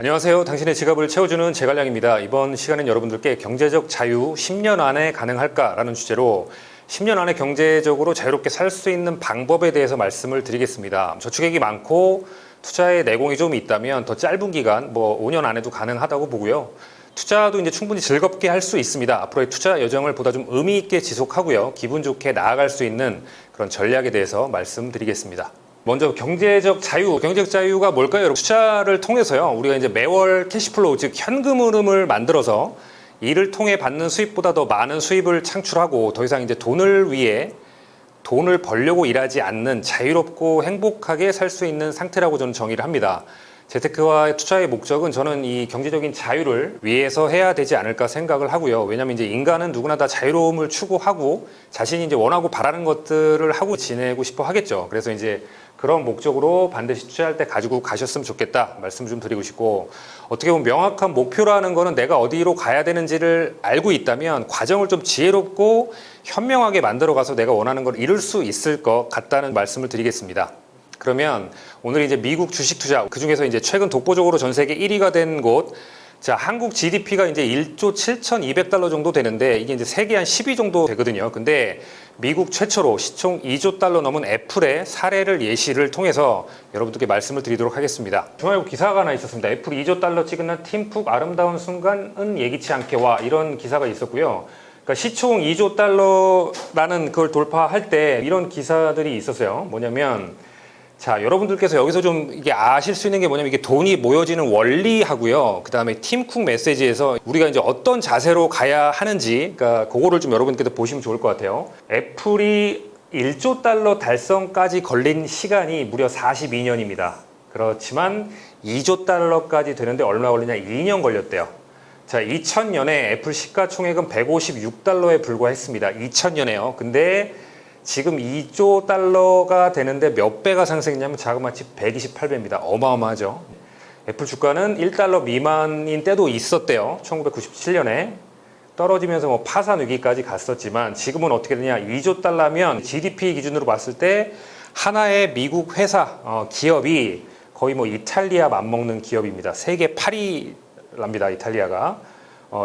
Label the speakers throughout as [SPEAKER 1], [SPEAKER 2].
[SPEAKER 1] 안녕하세요. 당신의 지갑을 채워주는 제갈량입니다. 이번 시간엔 여러분들께 경제적 자유 10년 안에 가능할까라는 주제로 10년 안에 경제적으로 자유롭게 살 수 있는 방법에 대해서 말씀을 드리겠습니다. 저축액이 많고 투자에 내공이 좀 있다면 더 짧은 기간, 5년 안에도 가능하다고 보고요. 투자도 이제 충분히 즐겁게 할 수 있습니다. 앞으로의 투자 여정을 보다 좀 의미 있게 지속하고요. 기분 좋게 나아갈 수 있는 그런 전략에 대해서 말씀드리겠습니다. 먼저 경제적 자유, 경제적 자유가 뭘까요? 여러분, 투자를 통해서요. 우리가 이제 매월 캐시플로우, 즉 현금 흐름을 만들어서 이를 통해 받는 수입보다 더 많은 수입을 창출하고 더 이상 이제 돈을 위해 돈을 벌려고 일하지 않는 자유롭고 행복하게 살 수 있는 상태라고 저는 정의를 합니다. 재테크와 투자의 목적은 저는 이 경제적인 자유를 위해서 해야 되지 않을까 생각을 하고요. 왜냐하면 이제 인간은 누구나 다 자유로움을 추구하고 자신이 이제 원하고 바라는 것들을 하고 지내고 싶어 하겠죠. 그래서 이제 그런 목적으로 반드시 투자할 때 가지고 가셨으면 좋겠다 말씀 좀 드리고 싶고, 어떻게 보면 명확한 목표라는 거는 내가 어디로 가야 되는지를 알고 있다면 과정을 좀 지혜롭고 현명하게 만들어 가서 내가 원하는 걸 이룰 수 있을 것 같다는 말씀을 드리겠습니다. 그러면 오늘 이제 미국 주식 투자, 그 중에서 이제 최근 독보적으로 전 세계 1위가 된 곳, 자, 한국 GDP가 이제 1조 7,200달러 정도 되는데 이게 이제 세계 한 10위 정도 되거든요. 근데 미국 최초로 시총 2조 달러 넘은 애플의 사례를 예시를 통해서 여러분들께 말씀을 드리도록 하겠습니다. 중앙일보 기사가 하나 있었습니다. 애플 2조 달러 찍은 팀쿡 아름다운 순간은 예기치 않게 와, 이런 기사가 있었고요. 그러니까 시총 2조 달러라는 그걸 돌파할 때 이런 기사들이 있었어요. 뭐냐면, 자, 여러분들께서 여기서 좀 이게 아실 수 있는 게 뭐냐면, 이게 돈이 모여지는 원리하고요. 그 다음에 팀쿡 메시지에서 우리가 이제 어떤 자세로 가야 하는지, 그러니까 그거를 좀 여러분께서 보시면 좋을 것 같아요. 애플이 1조 달러 달성까지 걸린 시간이 무려 42년입니다. 그렇지만 2조 달러까지 되는데 얼마 걸리냐? 2년 걸렸대요. 자, 2000년에 애플 시가총액은 156달러에 불과했습니다. 2000년에요. 근데 지금 2조 달러가 되는데 몇 배가 상승했냐면 자그마치 128배입니다. 어마어마하죠. 애플 주가는 1달러 미만인 때도 있었대요. 1997년에 떨어지면서 파산 위기까지 갔었지만 지금은 어떻게 되냐? 2조 달러면 GDP 기준으로 봤을 때 하나의 미국 회사, 기업이 거의 이탈리아 맞먹는 기업입니다. 세계 8위랍니다. 이탈리아가.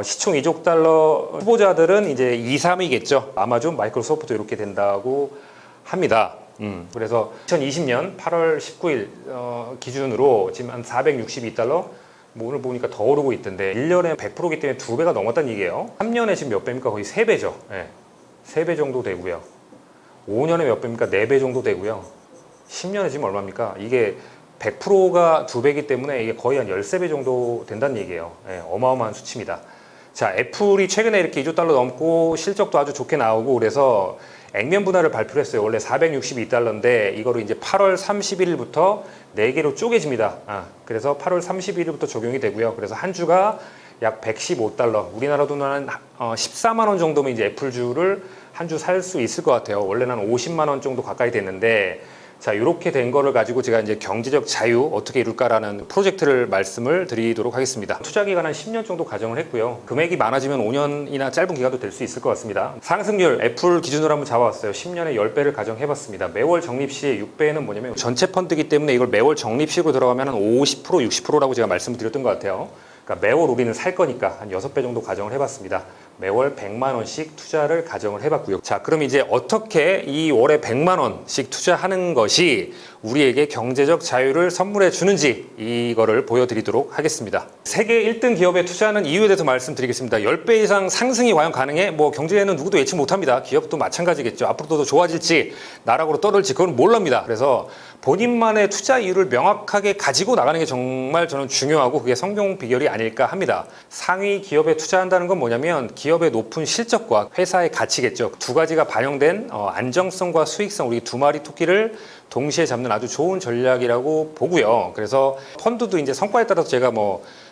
[SPEAKER 1] 시총 2조 달러 후보자들은 이제 2, 3위겠죠. 아마존, 마이크로소프트 이렇게 된다고 합니다. 그래서 2020년 8월 19일 기준으로 지금 한 462달러, 오늘 보니까 더 오르고 있던데 1년에 100%이기 때문에 2배가 넘었다는 얘기예요. 3년에 지금 몇 배입니까? 거의 3배죠. 네. 3배 정도 되고요. 5년에 몇 배입니까? 4배 정도 되고요. 10년에 지금 얼마입니까? 이게 100%가 2배이기 때문에 이게 거의 한 13배 정도 된다는 얘기예요. 네, 어마어마한 수치입니다. 자, 애플이 최근에 이렇게 2조 달러 넘고 실적도 아주 좋게 나오고 그래서 액면 분할을 발표를 했어요. 원래 462달러인데 이거를 이제 8월 31일부터 4개로 쪼개집니다. 그래서 8월 31일부터 적용이 되고요. 그래서 한 주가 약 115달러. 우리나라 돈은 한 14만 원 정도면 이제 애플주를 한 주 살 수 있을 것 같아요. 원래는 한 50만 원 정도 가까이 됐는데, 자, 이렇게 된 거를 가지고 제가 이제 경제적 자유 어떻게 이룰까라는 프로젝트를 말씀을 드리도록 하겠습니다. 투자 기간 한 10년 정도 가정을 했고요. 금액이 많아지면 5년이나 짧은 기간도 될 수 있을 것 같습니다. 상승률 애플 기준으로 한번 잡아봤어요. 10년에 10배를 가정해봤습니다. 매월 적립시에 6배는 뭐냐면 전체 펀드이기 때문에 이걸 매월 적립식으로 들어가면 한 50%, 60%라고 제가 말씀을 드렸던 것 같아요. 그러니까 매월 우리는 살 거니까 한 6배 정도 가정을 해봤습니다. 매월 100만 원씩 투자를 가정을 해봤고요. 자, 그럼 이제 어떻게 이 월에 100만 원씩 투자하는 것이 우리에게 경제적 자유를 선물해 주는지 이거를 보여드리도록 하겠습니다. 세계 1등 기업에 투자하는 이유에 대해서 말씀드리겠습니다. 10배 이상 상승이 과연 가능해? 경제에는 누구도 예측 못합니다. 기업도 마찬가지겠죠. 앞으로도 더 좋아질지 나락으로 떨어질지 그건 몰랍니다. 그래서 본인만의 투자 이유를 명확하게 가지고 나가는 게 정말 저는 중요하고 그게 성공 비결이 아닐까 합니다. 상위 기업에 투자한다는 건 뭐냐면 기업의 높은 실적과 회사의 가치겠죠. 두 가지가 반영된 안정성과 수익성, 우리 두 마리 토끼를 동시에 잡는 아주 좋은 전략이라고 보고요. 그래서 펀드도 이제 성과에 따라서 제가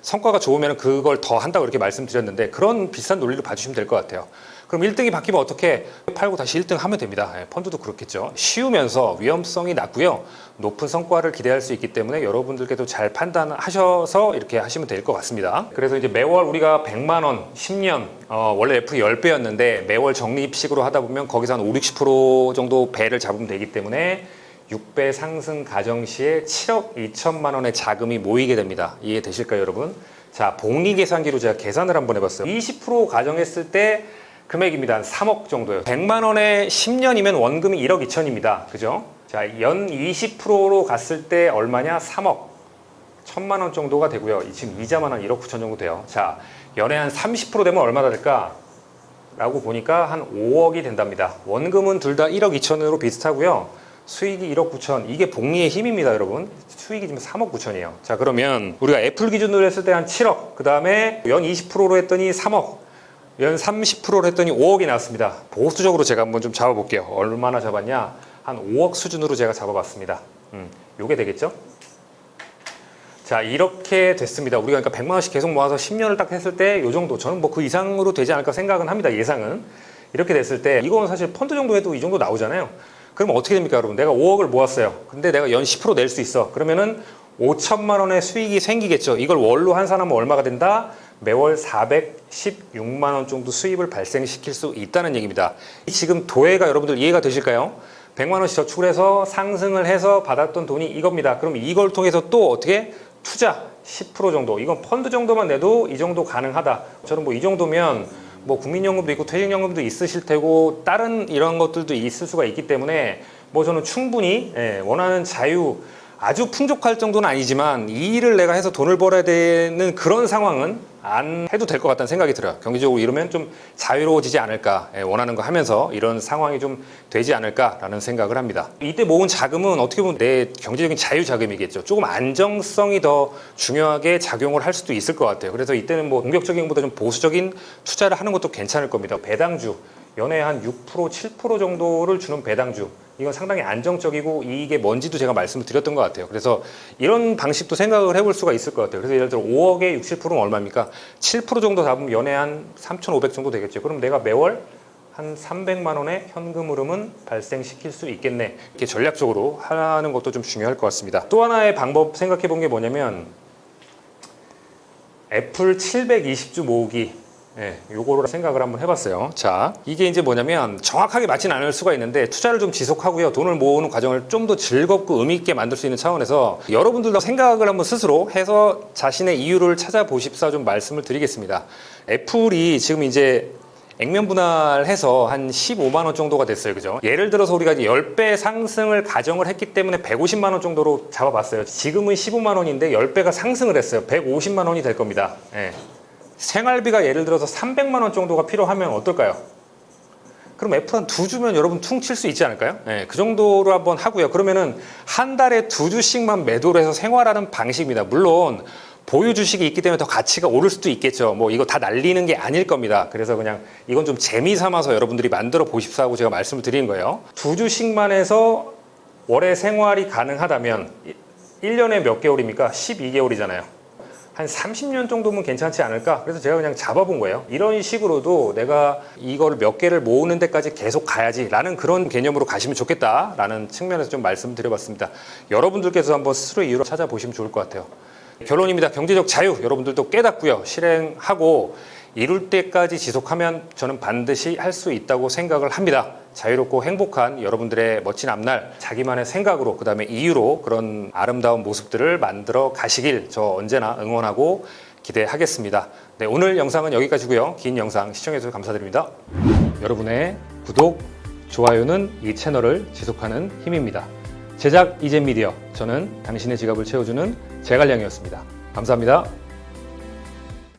[SPEAKER 1] 성과가 좋으면 그걸 더 한다고 이렇게 말씀드렸는데 그런 비슷한 논리로 봐주시면 될 것 같아요. 그럼 1등이 바뀌면 어떻게 팔고 다시 1등 하면 됩니다. 펀드도 그렇겠죠. 쉬우면서 위험성이 낮고요. 높은 성과를 기대할 수 있기 때문에 여러분들께도 잘 판단하셔서 이렇게 하시면 될 것 같습니다. 그래서 이제 매월 우리가 100만 원, 10년, 원래 애플이 10배였는데 매월 적립식으로 하다 보면 거기서 한 5, 60% 정도 배를 잡으면 되기 때문에 6배 상승 가정 시에 7억 2천만 원의 자금이 모이게 됩니다. 이해되실까요, 여러분? 자, 복리 계산기로 제가 계산을 한번 해봤어요. 20% 가정했을 때 금액입니다. 한 3억 정도요. 100만 원에 10년이면 원금이 1억 2천입니다. 그죠? 자, 연 20%로 갔을 때 얼마냐? 3억 1천만 원 정도가 되고요. 지금 이자만 한 1억 9천 정도 돼요. 자, 연에 한 30% 되면 얼마나 될까? 라고 보니까 한 5억이 된답니다. 원금은 둘 다 1억 2천으로 비슷하고요. 수익이 1억 9천. 이게 복리의 힘입니다, 여러분. 수익이 지금 3억 9천이에요. 자, 그러면 우리가 애플 기준으로 했을 때 한 7억, 그 다음에 연 20%로 했더니 3억, 연 30%로 했더니 5억이 나왔습니다. 보수적으로 제가 한번 좀 잡아볼게요. 얼마나 잡았냐? 한 5억 수준으로 제가 잡아봤습니다. 요게 되겠죠? 자, 이렇게 됐습니다. 우리가 그러니까 100만 원씩 계속 모아서 10년을 딱 했을 때 요 정도, 저는 뭐 그 이상으로 되지 않을까 생각은 합니다. 예상은. 이렇게 됐을 때 이건 사실 펀드 정도 해도 이 정도 나오잖아요. 그러면 어떻게 됩니까, 여러분? 내가 5억을 모았어요. 근데 내가 연 10% 낼 수 있어. 그러면은 5천만 원의 수익이 생기겠죠. 이걸 월로 환산하면 얼마가 된다? 매월 416만 원 정도 수입을 발생시킬 수 있다는 얘기입니다. 지금 도해가 여러분들 이해가 되실까요? 100만 원씩 저축을 해서 상승을 해서 받았던 돈이 이겁니다. 그럼 이걸 통해서 또 어떻게? 투자 10% 정도. 이건 펀드 정도만 내도 이 정도 가능하다. 저는 뭐 이 정도면 뭐 국민연금도 있고 퇴직연금도 있으실 테고 다른 이런 것들도 있을 수가 있기 때문에 뭐 저는 충분히 원하는 자유, 아주 풍족할 정도는 아니지만 이 일을 내가 해서 돈을 벌어야 되는 그런 상황은 안 해도 될 것 같다는 생각이 들어요. 경제적으로 이러면 좀 자유로워지지 않을까, 원하는 거 하면서 이런 상황이 좀 되지 않을까라는 생각을 합니다. 이때 모은 자금은 어떻게 보면 내 경제적인 자유 자금이겠죠. 조금 안정성이 더 중요하게 작용을 할 수도 있을 것 같아요. 그래서 이때는 뭐 공격적인 것보다 좀 보수적인 투자를 하는 것도 괜찮을 겁니다. 배당주, 연에 한 6%, 7% 정도를 주는 배당주, 이건 상당히 안정적이고 이게 뭔지도 제가 말씀을 드렸던 것 같아요. 그래서 이런 방식도 생각을 해볼 수가 있을 것 같아요. 그래서 예를 들어 5억에 6, 7%는 얼마입니까? 7% 정도 잡으면 연에 한 3,500 정도 되겠죠. 그럼 내가 매월 한 300만 원의 현금 흐름은 발생시킬 수 있겠네. 이렇게 전략적으로 하는 것도 좀 중요할 것 같습니다. 또 하나의 방법 생각해 본 게 뭐냐면 애플 720주 모으기. 요거를 생각을 한번 해봤어요. 자, 이게 이제 뭐냐면 정확하게 맞지는 않을 수가 있는데 투자를 좀 지속하고요. 돈을 모으는 과정을 좀 더 즐겁고 의미 있게 만들 수 있는 차원에서 여러분들도 생각을 한번 스스로 해서 자신의 이유를 찾아보십사 좀 말씀을 드리겠습니다. 애플이 지금 이제 액면 분할해서 한 15만 원 정도가 됐어요. 그죠? 예를 들어서 우리가 이제 10배 상승을 가정을 했기 때문에 150만 원 정도로 잡아봤어요. 지금은 15만 원인데 10배가 상승을 했어요. 150만 원이 될 겁니다. 생활비가 예를 들어서 300만 원 정도가 필요하면 어떨까요? 그럼 애플 한 2주면 여러분 퉁칠 수 있지 않을까요? 그 정도로 한번 하고요. 그러면은 한 달에 2주씩만 매도를 해서 생활하는 방식입니다. 물론 보유 주식이 있기 때문에 더 가치가 오를 수도 있겠죠. 뭐 이거 다 날리는 게 아닐 겁니다. 그래서 그냥 이건 좀 재미 삼아서 여러분들이 만들어 보십사 하고 제가 말씀을 드리는 거예요. 2주씩만 해서 월에 생활이 가능하다면 1년에 몇 개월입니까? 12개월이잖아요. 한 30년 정도면 괜찮지 않을까? 그래서 제가 그냥 잡아본 거예요. 이런 식으로도 내가 이걸 몇 개를 모으는 데까지 계속 가야지 라는 그런 개념으로 가시면 좋겠다라는 측면에서 좀 말씀드려봤습니다. 여러분들께서 한번 스스로의 이유를 찾아보시면 좋을 것 같아요. 결론입니다. 경제적 자유 여러분들도 깨닫고요. 실행하고 이룰 때까지 지속하면 저는 반드시 할 수 있다고 생각을 합니다. 자유롭고 행복한 여러분들의 멋진 앞날, 자기만의 생각으로 그 다음에 이유로 그런 아름다운 모습들을 만들어 가시길 저 언제나 응원하고 기대하겠습니다. 네, 오늘 영상은 여기까지고요. 긴 영상 시청해주셔서 감사드립니다. 여러분의 구독, 좋아요는 이 채널을 지속하는 힘입니다. 제작 이젠미디어, 저는 당신의 지갑을 채워주는 제갈량이었습니다. 감사합니다.